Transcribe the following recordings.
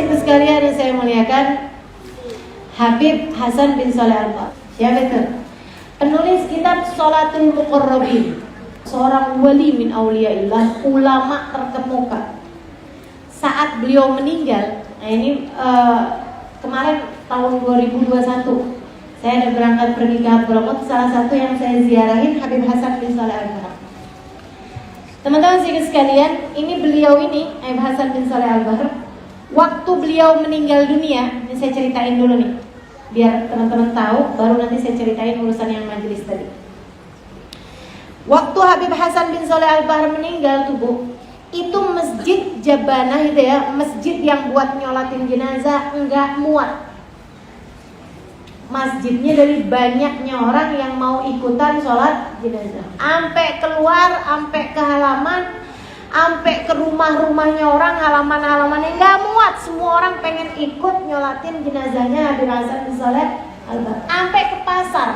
saudara sekalian yang saya muliakan, Habib Hasan bin Shalih Al-Bahar, ya betul, penulis kitab Sholatul Muqarrabin, seorang wali min auliyaillah, ulama terkemuka. Saat beliau meninggal, nah ini kemarin tahun 2021, saya ada berangkat pergi ke Hadramaut. Salah satu yang saya ziarahin Habib Hasan bin Shalih Al-Bahar. Teman-teman sekalian, ini beliau ini Habib Hasan bin Shalih Al-Bahar, waktu beliau meninggal dunia, ini saya ceritain dulu nih, biar teman-teman tahu, baru nanti saya ceritain urusan yang majelis tadi. Waktu Habib Hasan bin Shalih Al-Bahar meninggal tuh Bu, itu masjid Jabanah itu ya, masjid yang buat nyolatin jenazah enggak muat. Masjidnya dari banyaknya orang yang mau ikutan sholat jenazah, sampai keluar, sampai ke halaman, sampai ke rumah-rumahnya orang, halaman-halamannya nggak muat. Semua orang pengen ikut nyolatin jenazahnya Habib Hasan bin Shalih Al-Bahar. Sampai ke pasar,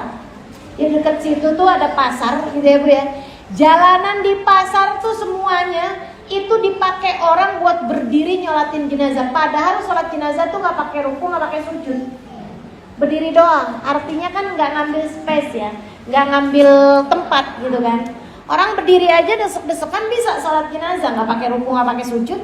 di dekat situ tuh ada pasar, gitu ya Bu ya. Jalanan di pasar tuh semuanya itu dipakai orang buat berdiri nyolatin jenazah. Padahal sholat jenazah tuh nggak pakai ruku, nggak pakai sujud, berdiri doang. Artinya kan nggak ngambil space ya, nggak ngambil tempat gitu kan. Orang berdiri aja desek-desekan bisa sholat jenazah, nggak pakai ruku, nggak pakai sujud.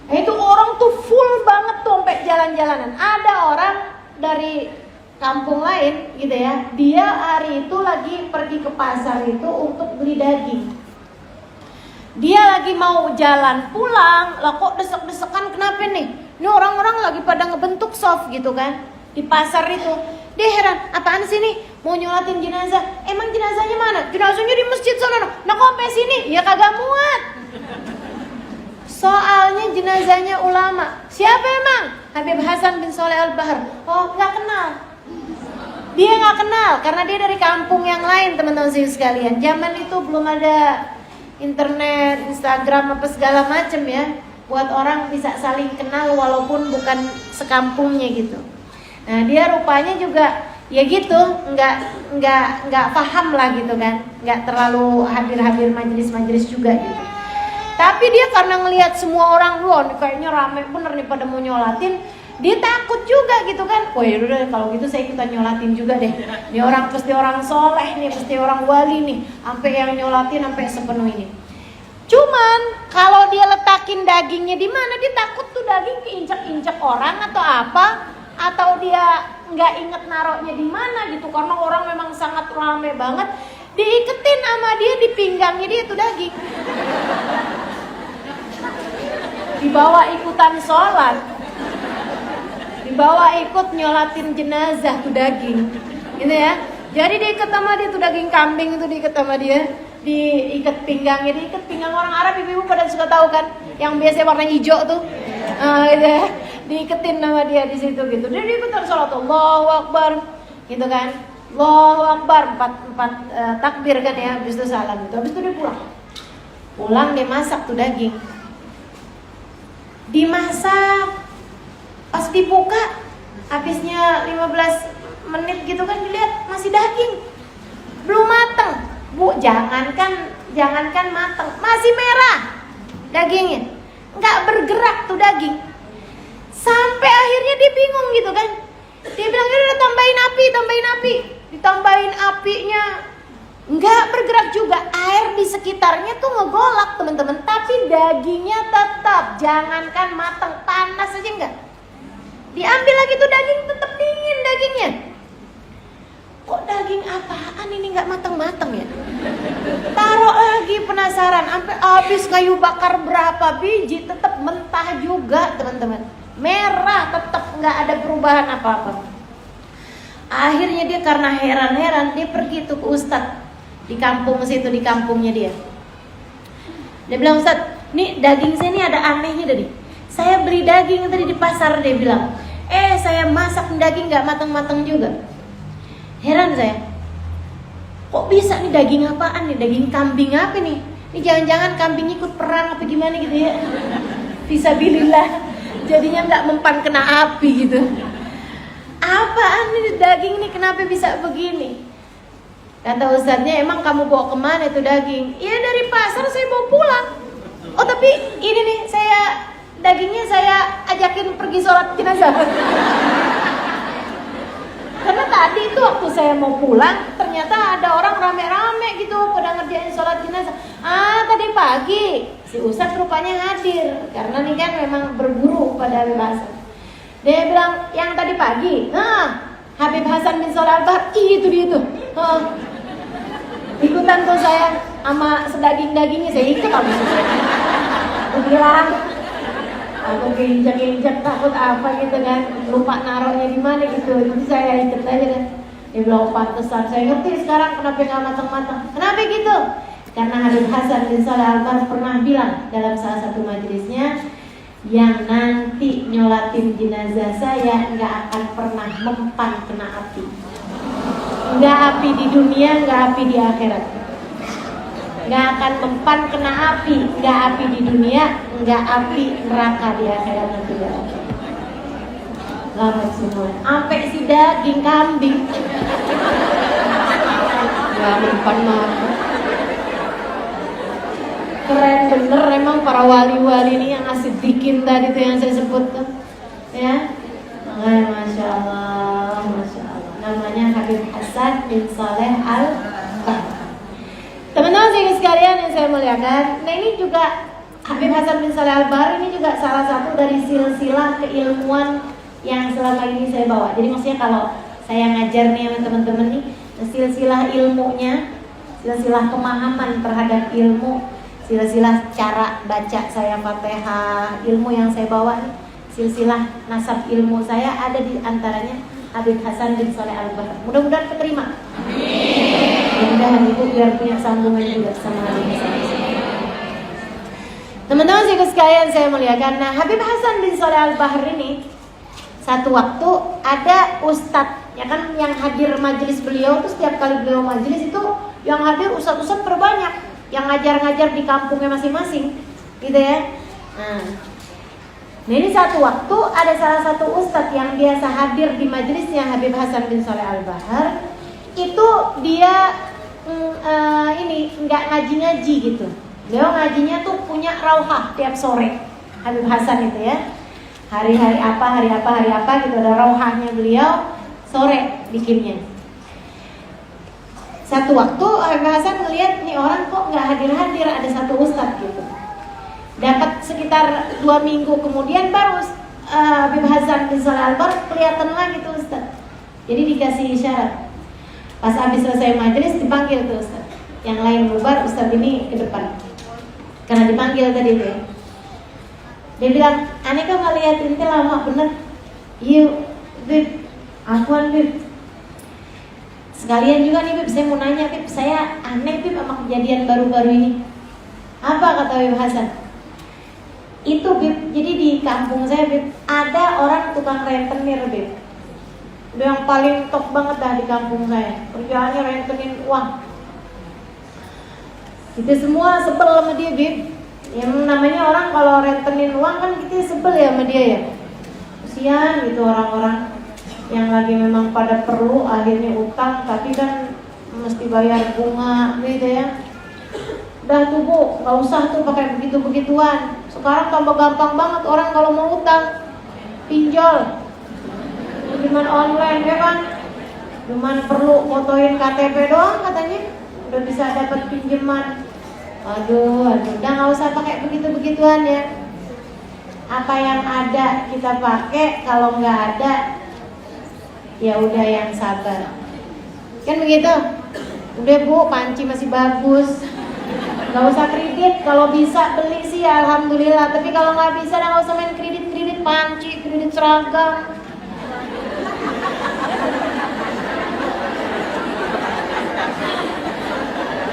Nah, itu orang tuh full banget tuh sampai jalan-jalanan. Ada orang dari kampung lain gitu ya, dia hari itu lagi pergi ke pasar itu untuk beli daging. Dia lagi mau jalan pulang, lah kok desek-desekan, kenapa nih? Ini orang-orang lagi pada ngebentuk soft gitu kan di pasar itu. Dia heran, apaan sih nih? Mau nyolatin jenazah. Emang jenazahnya mana? Jenazahnya di masjid sana. Nah kok sampai sini? Ya kagak muat. Soalnya jenazahnya ulama. Siapa emang? Habib Hasan bin Shalih Al-Bahar. Oh, nggak kenal. Dia nggak kenal karena dia dari kampung yang lain, teman-teman sekalian. Zaman itu belum ada internet, Instagram apa segala macem ya, buat orang bisa saling kenal walaupun bukan sekampungnya gitu. Nah dia rupanya juga ya gitu, nggak paham lah gitu kan, nggak terlalu hadir majelis juga gitu. Tapi dia karena ngelihat semua orang luar kayaknya rame bener nih pada mau nyolatin, dia takut juga gitu kan. Oh ya udah kalau gitu saya ikutan nyolatin juga deh. Ini orang pasti orang soleh nih, pasti orang wali nih, sampai yang nyolatin sampai sepenuh ini. Cuman kalau dia letakin dagingnya di mana, dia takut tuh daging keinjak-injak orang atau apa, atau dia nggak inget naruhnya di mana gitu, karena orang memang sangat ramai banget. Diiketin sama dia di pinggangnya dia tuh daging, dibawa ikutan sholat, dibawa ikut nyolatin jenazah tuh daging gitu ya. Jadi diikat sama dia tuh daging kambing itu, diikat sama dia, diikat pinggangnya, diikat pinggang orang Arab, ibu-ibu pada suka tahu kan, yang biasanya warna hijau tuh, gitu ya. Diiketin sama dia di situ gitu. Dia ikutan sholat Allahu Akbar gitu kan, Allahu Akbar, empat takbir kan ya, habis itu salam gitu. Habis itu dia pulang dia masak tuh daging, dimasak, pas dibuka habisnya 15 menit gitu kan, dilihat masih daging belum mateng Bu, jangankan mateng, masih merah dagingnya, nggak bergerak tuh daging. Sampai akhirnya dia bingung gitu kan, dia bilang udah tambahin api, ditambahin apinya nggak bergerak juga. Air di sekitarnya tuh ngegolak teman-teman, tapi dagingnya tetap, jangankan mateng, panas aja enggak. Diambil lagi tuh daging, tetap dingin dagingnya. Kok daging apaan ini nggak mateng-mateng ya? Taruh lagi, penasaran, sampai habis kayu bakar berapa biji, tetap mentah juga teman-teman, merah, tetap nggak ada perubahan apa-apa. Akhirnya dia karena heran-heran, dia pergi tuh ke ustadz di kampung situ, di kampungnya dia. Dia bilang, Ustadz, nih daging saya ini ada anehnya tadi. Saya beli daging tadi di pasar, dia bilang, saya masak daging nggak matang-matang juga. Heran saya, kok bisa nih daging apaan nih, daging kambing apa nih? Ini jangan-jangan kambing ikut perang apa gimana gitu ya? Fisabilillah, jadinya nggak mempan kena api gitu. Apaan nih daging ini, kenapa bisa begini? Kata ustadznya, emang kamu bawa kemana itu daging? Iya dari pasar saya bawa pulang. Oh tapi ini nih saya dagingnya saya ajakin pergi sholat jenazah. Karena tadi itu waktu saya mau pulang, ternyata ada orang rame-rame gitu pada ngerjain sholat jenazah. Tadi pagi si Ustadz rupanya hadir, karena nih kan memang berburu pada Habib Hasan. Dia bilang, yang tadi pagi, Habib Hasan bin Shalih Al-Bahar, itu dia tuh. Ikutan tuh saya sama sedaging-dagingnya, saya ikut habis itu. Aku dilarang, aku keinjak-injak takut apa gitu kan, lupa naruhnya di mana gitu. Jadi saya ikut aja kan. Dia bilang pantesan, saya ngerti sekarang kenapa nggak matang-matang. Kenapa gitu? Karena Habib Hasan bin Shalih Al-Bahar pernah bilang dalam salah satu majelisnya, yang nanti nyolatin jenazah saya nggak akan pernah mempan kena api. Nggak api di dunia, nggak api di akhirat. Nggak akan mempan kena api, nggak api di dunia, nggak api neraka di akhirat nanti. Selamat semua. Sampai si daging kambing nggak mempan mati. Keren bener emang para wali-wali ini yang ngasih bikin tadi tuh yang saya sebut tuh, ya. Masya Allah, Masya Allah. Namanya Habib Hasan bin Shalih Al-Bahar. Teman-teman sekalian yang saya muliakan, nah ini juga Habib Hasan bin Shalih Al-Bahar ini juga salah satu dari silsilah keilmuan yang selama ini saya bawa. Jadi maksudnya kalau saya ngajar nih sama teman-teman nih, silsilah ilmunya, silsilah pemahaman terhadap ilmu, silsilah cara baca saya Fatihah, ilmu yang saya bawa nih, silsilah nasab ilmu saya ada di antaranya Habib Hasan bin Shalih Al-Bahar. Mudah-mudahan keterima. Mudah-mudahan ibu biar punya sambungan juga sama Habib Hasan. Teman-teman sekalian saya muliakan. Nah, Habib Hasan bin Shalih Al-Bahar ini satu waktu ada ustadz, ya kan, yang hadir majelis beliau tuh setiap kali beliau majelis itu yang hadir ustadz-ustadz terbanyak, yang ngajar-ngajar di kampungnya masing-masing, gitu ya. Nah ini satu waktu ada salah satu ustadz yang biasa hadir di majelisnya Habib Hasan bin Shalih Al-Bahar. Itu dia ini nggak ngaji-ngaji gitu. Beliau ngajinya tuh punya rauhah tiap sore. Habib Hasan itu ya. Hari-hari apa gitu, ada rauhahnya beliau sore bikinnya. Satu waktu Habib Hasan melihat nih orang kok nggak hadir-hadir, ada satu ustadz gitu. Dapat sekitar 2 minggu kemudian baru Habib Hasan bin Shalih Al-Bahar kelihatan lagi tuh ustadz. Jadi dikasih isyarat. Pas habis selesai majelis dipanggil tuh ustadz. Yang lain bubar, ustadz ini ke depan. Karena dipanggil tadi tuh ya. Dia bilang, aneh kok nggak lihat ini lama bener. Iya, Bib, akuan Bib. Sekalian juga nih Bib, saya mau nanya Bib, saya aneh Bib sama kejadian baru-baru ini. Apa kata Habib Hasan? Itu Bib, jadi di kampung saya Bib, ada orang tukang rentenir Bib. Udah yang paling top banget dah di kampung saya. Kerjaannya rentenin uang. Kita semua sebel sama dia Bib. Yang namanya orang kalau rentenin uang kan kita sebel ya sama dia ya. Kasian gitu orang-orang yang lagi memang pada perlu akhirnya utang, tapi kan mesti bayar bunga gitu ya. Udah tuh Bu, gak usah tuh pakai begitu-begituan. Sekarang tambah gampang banget orang kalau mau utang, pinjol, pinjaman online ya kan. Cuman perlu fotoin KTP doang katanya, udah bisa dapat pinjaman. Aduh, udah gak usah pakai begitu-begituan ya. Apa yang ada kita pakai, kalau nggak ada ya udah yang sabar. Kan begitu? Udah Bu, panci masih bagus. Gak usah kredit, kalau bisa beli sih ya alhamdulillah. Tapi kalau nggak bisa, nggak usah main kredit panci, kredit seragam.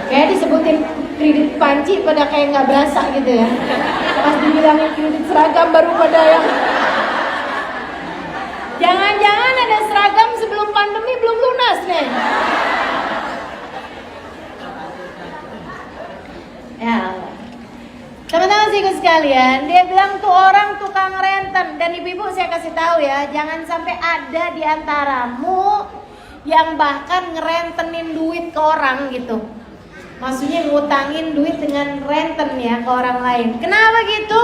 Kayak disebutin kredit panci pada kayak nggak berasa gitu ya. Pas dibilangin kredit seragam baru pada yang. Jangan-jangan ada seragam sebelum pandemi belum lunas nih. Ya Allah. Teman-teman sikut sekalian, dia bilang tuh orang tukang renten. Dan ibu-ibu saya kasih tahu ya, jangan sampai ada di antaramu yang bahkan ngerentenin duit ke orang gitu. Maksudnya ngutangin duit dengan renten ya ke orang lain. Kenapa gitu?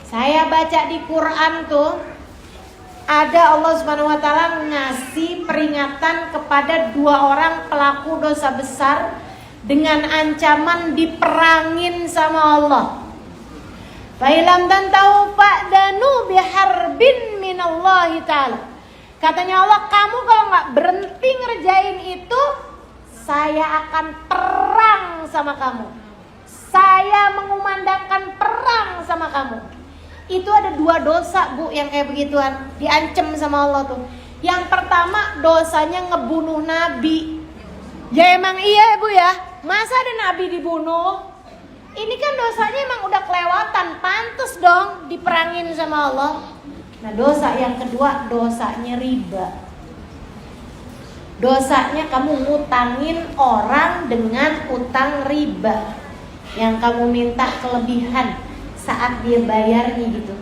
Saya baca di Quran tuh ada Allah Subhanahu wa taala ngasih peringatan kepada 2 orang pelaku dosa besar dengan ancaman diperangin sama Allah. Fa'ilam dan tahu fa'danu biharbin minallahi ta'ala. Katanya Allah, kamu kalau gak berhenti ngerjain itu, saya akan perang sama kamu. Saya mengumandangkan perang sama kamu. Itu ada 2 dosa, Bu, yang kayak begituan, diancam sama Allah tuh. Yang pertama, dosanya ngebunuh nabi. Ya emang iya, Bu ya. Masa ada nabi dibunuh? Ini kan dosanya emang udah kelewatan, pantes dong diperangin sama Allah. Nah, dosa yang kedua, dosanya riba. Dosanya kamu ngutangin orang dengan utang riba, yang kamu minta kelebihan saat dia bayarnya gitu.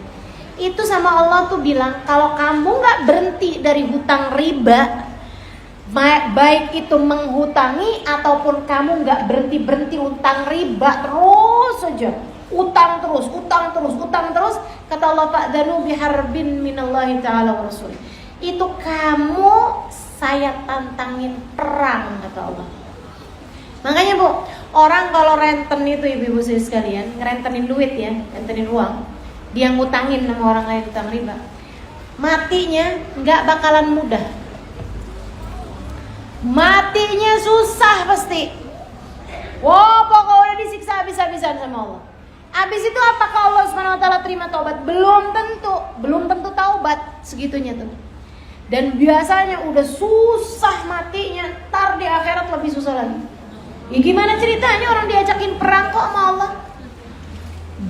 Itu sama Allah tuh bilang, kalau kamu gak berhenti dari hutang riba, baik itu menghutangi ataupun kamu gak berhenti utang riba, terus aja utang terus, kata Allah, fa'danu biharbin minallahi ta'ala wa rasul. Itu kamu saya tantangin perang, kata Allah. Makanya Bu, orang kalau renten itu ibu-ibu sekalian, ngerentenin duit ya, rentenin uang, dia ngutangin sama orang lain utang riba, matinya gak bakalan mudah. Matinya susah pasti. Wow, pokoknya udah disiksa habis-habisan sama Allah. Habis itu apakah Allah Subhanahu wa taala terima taubat? Belum tentu taubat segitunya tuh. Dan biasanya udah susah matinya, ntar di akhirat lebih susah lagi. Ya gimana ceritanya orang diajakin perang kok sama Allah?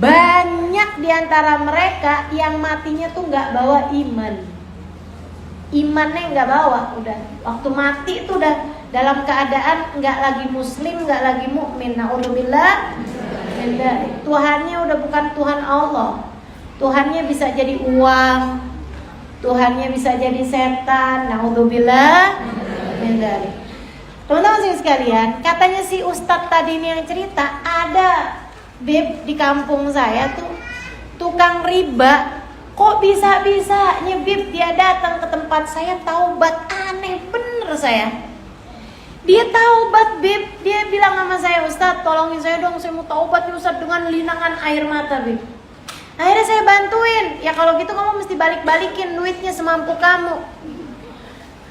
Banyak diantara mereka yang matinya tuh nggak bawa iman. Imannya nggak bawa, udah waktu mati itu udah dalam keadaan nggak lagi muslim, nggak lagi mukmin. Naudzubillah. Tuhannya udah bukan Tuhan Allah. Tuhannya bisa jadi uang, Tuhannya bisa jadi setan. Naudzubillah. Teman-teman sekalian, katanya si Ustadz tadi ini yang cerita, ada Beb di kampung saya tuh tukang riba. Kok bisa-bisanya Bib dia datang ke tempat saya taubat? Aneh bener saya. Dia taubat Bib, dia bilang sama saya, Ustadz tolongin saya dong, saya mau taubat nih Ustadz, dengan linangan air mata Bib. Akhirnya saya bantuin, ya kalau gitu kamu mesti balik-balikin duitnya semampu kamu.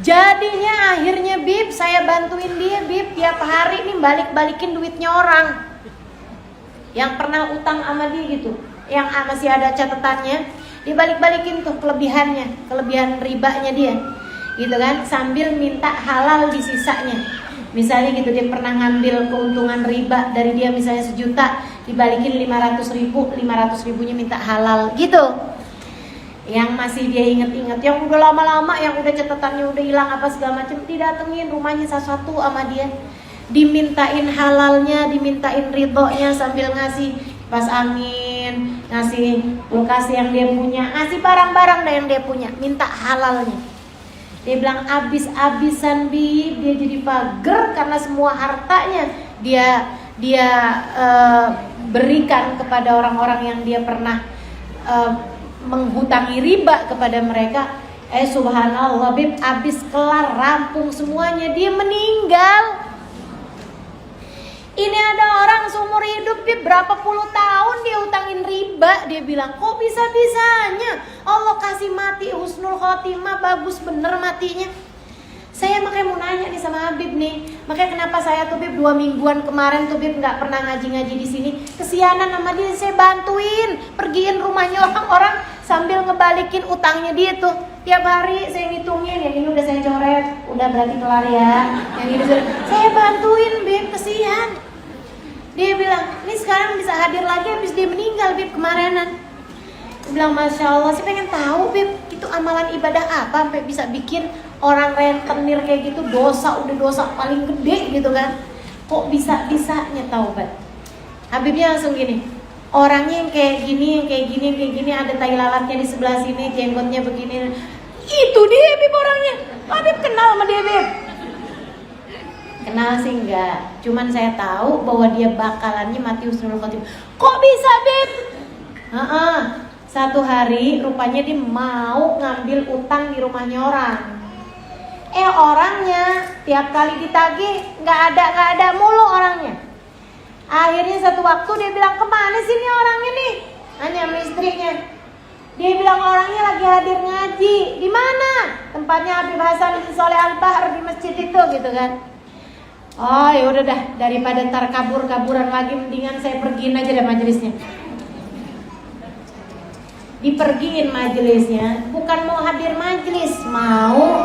Jadinya akhirnya Bib, saya bantuin dia Bib, tiap hari nih balik-balikin duitnya orang yang pernah utang sama dia gitu, yang masih ada catatannya. Dibalik-balikin tuh kelebihannya, kelebihan ribanya dia, gitu kan, sambil minta halal di sisanya. Misalnya gitu, dia pernah ngambil keuntungan riba dari dia misalnya 1 juta, dibalikin 500.000, 500.000-nya minta halal gitu. Yang masih dia inget-inget, yang udah lama-lama, yang udah catatannya udah hilang apa segala macam, didatengin rumahnya satu-satu sama dia, dimintain halalnya, dimintain ridhonya, sambil ngasih kipas angin, ngasih kulkas yang dia punya, ngasih barang-barang yang dia punya, minta halalnya. Dia bilang abis-abisan Bib, dia jadi pager karena semua hartanya dia berikan kepada orang-orang yang dia pernah menghutangi riba kepada mereka. Subhanallah Bib, abis kelar rampung semuanya, dia meninggal. Ini ada orang seumur hidup dia berapa puluh tahun dia utangin riba. Dia bilang, kok bisa-bisanya Allah kasih mati husnul khotimah, bagus bener matinya. Saya makanya mau nanya nih sama Habib nih, makanya kenapa saya tuh Bib 2 mingguan kemarin tuh Bib gak pernah ngaji-ngaji di sini. Kesianan sama dia, saya bantuin pergiin rumahnya orang-orang sambil ngebalikin utangnya dia tuh. Tiap hari saya ngitungin, yang ini udah saya coret, udah berarti kelar ya. Yang ini saya bantuin Bib, kesian. Dia bilang, ini sekarang bisa hadir lagi habis dia meninggal Bib kemarinan. Dia bilang, Masya Allah, saya pengen tahu Bib, itu amalan ibadah apa sampai bisa bikin orang rentenir kayak gitu dosa, udah dosa paling gede gitu kan. Kok bisa-bisanya taubat? Habibnya langsung gini, orangnya yang kayak gini, ada tai lalatnya di sebelah sini, jenggotnya begini. Itu dia Bib orangnya. Habib kenal sama dia Bib. Kenal sih enggak, cuman saya tahu bahwa dia bakalannya mati husnul khotimah. Kok bisa Bib? Satu hari rupanya dia mau ngambil utang di rumahnya orang. Orangnya tiap kali ditagih nggak ada mulu orangnya. Akhirnya satu waktu dia bilang, kemana sih nih orangnya nih? Nanya sama istrinya. Dia bilang orangnya lagi hadir ngaji. Di mana? Tempatnya Habib Hasan bin Sholeh Al-Bahr di masjid itu gitu kan. Oh ya udah dah, daripada ntar kabur-kaburan lagi mendingan saya pergiin aja deh majelisnya. Dipergiin majelisnya, bukan mau hadir majelis, mau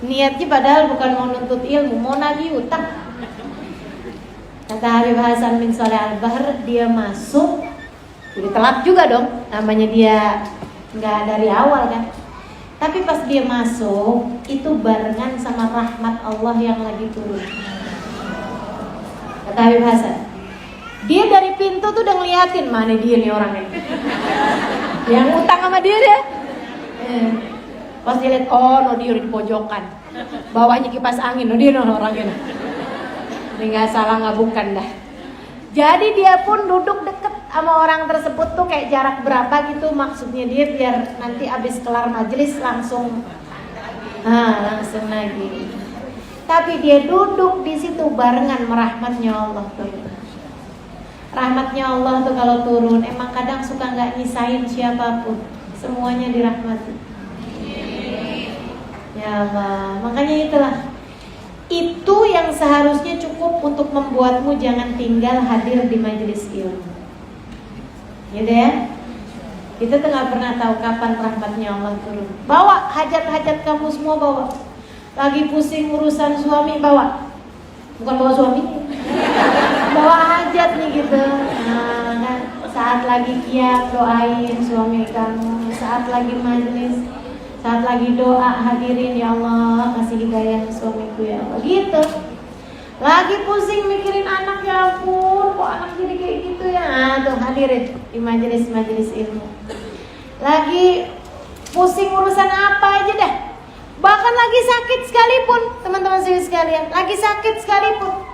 niatnya padahal bukan mau nuntut ilmu, mau nagih utang. Kata Habib Hasan bin Sholeh Al-Bahr, dia masuk, jadi telat juga dong, namanya dia nggak dari awal kan. Tapi pas dia masuk, itu barengan sama rahmat Allah yang lagi turun. Kata Habib Hasan, dia dari pintu tuh udah ngeliatin, mana dia nih orangnya yang utang sama dia deh. Pas dia lihat, oh no dia di pojokan, bawahnya kipas angin, no dia no orangnya. Ini nggak salah nggak bukan dah. Jadi dia pun duduk deket sama orang tersebut tuh kayak jarak berapa gitu, maksudnya dia biar nanti abis kelar majelis langsung lagi. Tapi dia duduk di situ barengan merahmatnya Allah tuh. Rahmatnya Allah tuh kalau turun emang kadang suka nggak nyisain siapapun, semuanya dirahmati. Ya Allah, makanya itulah. Itu yang seharusnya cukup untuk membuatmu jangan tinggal hadir di majelis ilmu. Gitu ya. Kita tuh nggak pernah tahu kapan rahmatnya Allah turun. Bawa hajat-hajat kamu semua bawa. Lagi pusing urusan suami bawa. Bukan bawa suami, bawa hajat nih gitu. Nah, kan saat lagi qiyam doain suami kamu, saat lagi majelis, saat lagi doa hadirin, ya Allah kasih hidayah suamiku ya Allah gitu. Lagi pusing mikirin anak, ya ampun kok anak jadi kayak gitu ya. Nah, tuh hadirin di majelis-majelis ilmu. Lagi pusing urusan apa aja dah. Bahkan lagi sakit sekalipun, teman-teman sekalian, lagi sakit sekalipun.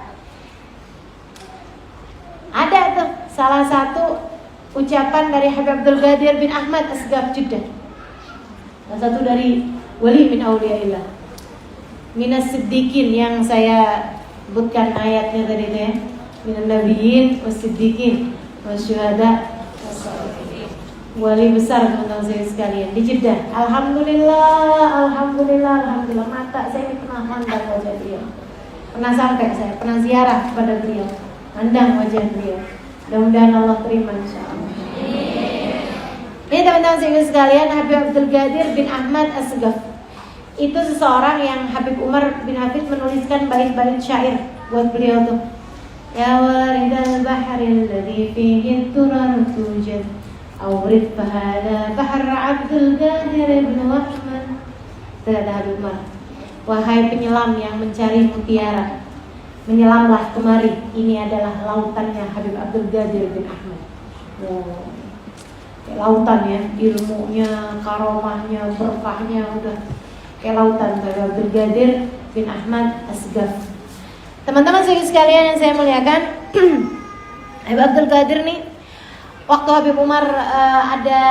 Ada tuh salah satu ucapan dari Habib Abdul Qadir bin Ahmad Asgaf Jeddah. Salah satu dari wali min auliyaillah. Minas siddiqin yang saya sebutkan ayatnya tadi itu ya. Minan nabiyyin was-siddiqin wasyuhada. Wali besar teman-teman saya sekalian di Jeddah. Alhamdulillah mata saya ini pernah mandang wajah beliau. Pernah sampai saya, pernah ziarah kepada beliau, mandang wajah beliau. Mudah-mudahan Allah terima insyaallah. Ini teman-teman saya sekalian, Habib Abdul Qadir bin Ahmad Asgaf. Itu seseorang yang Habib Umar bin Hafid menuliskan bait-bait syair buat beliau tuh. Ya waridal bahril ladzi fihi turar tujad Awrid fahala bahar Abdul Qadir bin Ahmad. Kata Habib Umar, wahai penyelam yang mencari mutiara, menyelamlah kemari. Ini adalah lautannya Habib Abdul Qadir bin Ahmad. Kayak lautan ya, ilmunya, karomahnya, berkahnya udah kayak lautan Habib Abdul Qadir bin Ahmad Asgaf. Teman-teman sekalian yang saya muliakan, Habib Abdul Qadir nih, waktu Habib Umar ada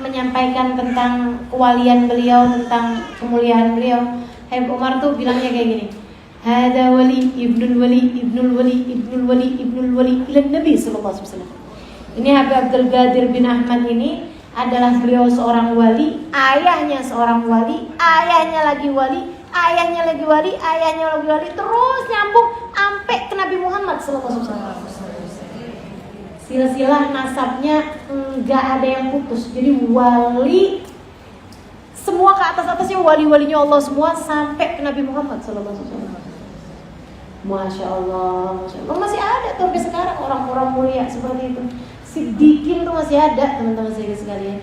menyampaikan tentang kewalian beliau, tentang kemuliaan beliau, Habib Umar tuh bilangnya kayak gini, hada wali ibnul wali ibnul wali ibnul wali ibnul wali ilan Nabi sallallahu alaihi wasallam. Ini Habib Abdul Qadir bin Ahmad ini adalah beliau seorang wali, ayahnya seorang wali, ayahnya lagi wali, ayahnya lagi wali, ayahnya lagi wali, terus nyambung sampai ke Nabi Muhammad sallallahu alaihi wasallam. Silsilah nasabnya nggak ada yang putus. Jadi wali semua ke atasnya wali-walinya Allah semua sampai ke Nabi Muhammad sallallahu alaihi wasallam. Masya Allah, masih ada tuh sampai sekarang orang-orang mulia seperti itu. Siddiqin tuh masih ada teman-teman sekalian.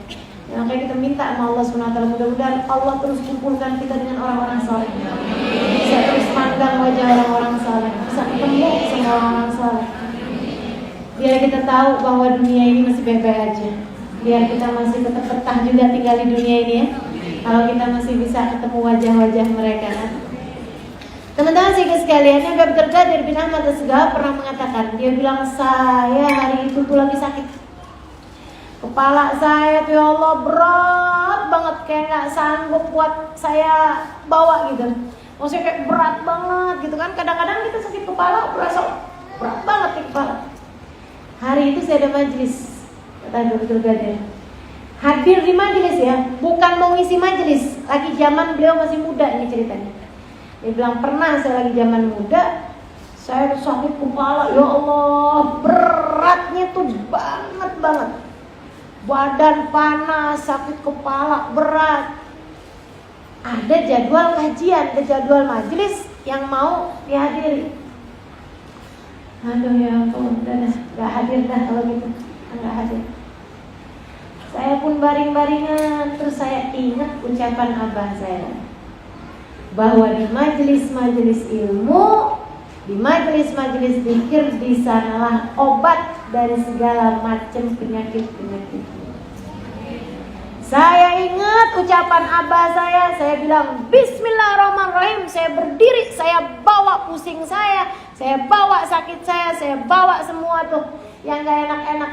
Ya, makanya kita minta sama Allah SWT, mudah-mudahan Allah terus kumpulkan kita dengan orang-orang saleh. Bisa terus pandang wajah orang-orang saleh, bisa ketemu sama orang-orang saleh. Biar kita tahu bahwa dunia ini masih baik-baik aja. Biar kita masih tetap betah juga tinggal di dunia ini ya. Kalau kita masih bisa ketemu wajah-wajah mereka kan. Teman-teman sekalian, yang Habib Qadir bin Ahmad As-Segaf pernah mengatakan, dia bilang, saya hari itu tuh lagi sakit. Kepala saya tuh ya Allah berat banget, kayak gak sanggup buat saya bawa gitu. Maksudnya kayak berat banget gitu kan. Kadang-kadang kita sakit kepala berasa berat banget di kepala. Hari itu saya ada majelis, kata Habib Qadir. Hadir di majelis ya, bukan mau ngisi majelis. Lagi zaman beliau masih muda ini ceritanya. Dia bilang, pernah saya lagi zaman muda, saya sakit kepala, ya Allah, beratnya tuh banget. Badan panas, sakit kepala, berat. Ada jadwal kajian, ada jadwal majelis yang mau dihadiri. Aduh ya ampun, udah gak hadir dah kalau gitu, gak hadir. Saya pun baring-baringan, terus saya ingat ucapan abah saya, bahwa di majelis-majelis ilmu, di majelis-majelis zikir, di sanalah obat dari segala macam penyakit-penyakit. Saya ingat ucapan abah saya bilang Bismillahirrahmanirrahim. Saya berdiri, saya bawa pusing saya bawa sakit saya bawa semua tuh yang gak enak-enak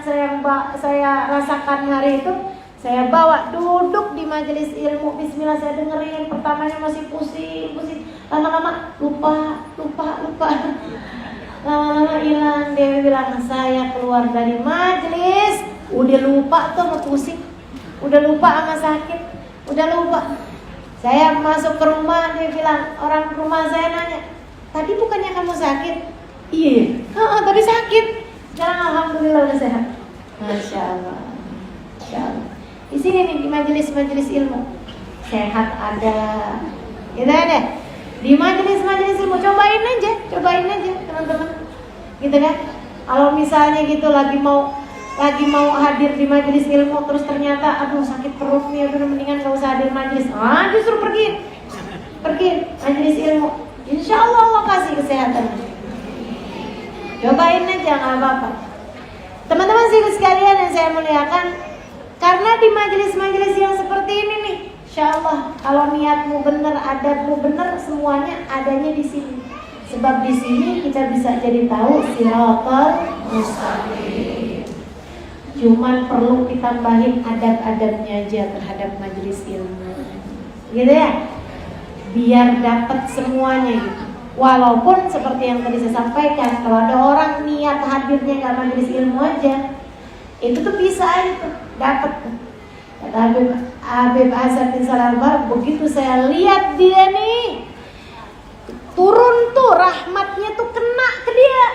saya rasakan hari itu. Saya bawa duduk di majelis ilmu, bismillah saya dengerin. Pertamanya masih pusing. Lama-lama lupa. Lama-lama hilang. Dia bilang, saya keluar dari majelis udah lupa tuh sama pusing, udah lupa sama sakit, udah lupa. Saya masuk ke rumah, dia bilang, orang rumah saya nanya, tadi bukannya kamu sakit? Iya, tadi sakit. Sekarang alhamdulillah udah sehat. Masya Allah. Di sini nih, di majelis-majelis ilmu sehat ada, gitu deh. Di majelis-majelis ilmu cobain aja teman-teman, gitu kan? Kalau misalnya gitu lagi mau hadir di majelis ilmu, terus ternyata aduh sakit perut nih, aduh mendingan gak usah hadir majelis. Justru pergi majelis ilmu. Insya Allah Allah kasih kesehatan. Cobain aja, nggak apa-apa. Teman-teman sekalian yang saya muliakan, karena di majelis-majelis yang seperti ini nih, insya Allah kalau niatmu benar, adabmu benar, semuanya adanya di sini. Sebab di sini kita bisa jadi tahu siratal mustaqim. Cuman perlu ditambahin adab-adabnya aja terhadap majelis ilmu, gitu ya, biar dapat semuanya gitu. Walaupun seperti yang tadi saya sampaikan, kalau ada orang niat hadirnya nggak majelis ilmu aja, itu tuh bisa aja tuh dapat. Kata Habib Hasan bin Salamah, begitu saya lihat dia nih turun tuh, rahmatnya tuh kena ke dia.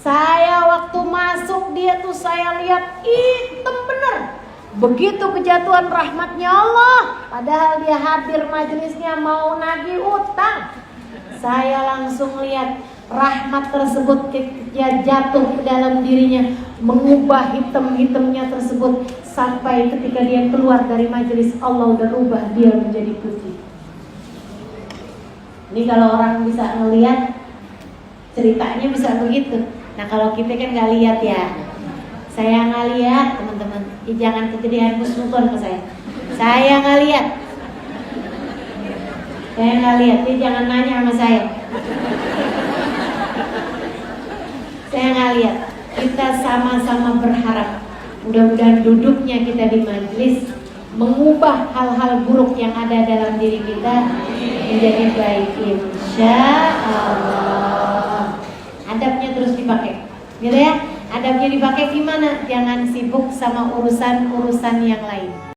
Saya waktu masuk dia tuh saya lihat hitam bener. Begitu kejatuhan rahmatnya Allah, padahal dia hadir majelisnya mau nagih utang. Saya langsung lihat rahmat tersebut dia jatuh ke dalam dirinya, mengubah hitam-hitamnya tersebut, sampai ketika dia keluar dari majelis, Allah udah rubah dia menjadi putih. Ini kalau orang bisa ngelihat, ceritanya bisa begitu. Nah kalau kita kan nggak lihat ya, saya nggak lihat teman-teman. Jangan kegedean husnuzon ke saya. Saya nggak lihat. Saya nggak lihat. Dia jangan nanya sama saya. Saya nggak lihat. Kita sama-sama berharap mudah-mudahan duduknya kita di majelis mengubah hal-hal buruk yang ada dalam diri kita menjadi baik, insya Allah. Adabnya terus dipakai, gitu ya. Adabnya dipakai gimana? Jangan sibuk sama urusan-urusan yang lain.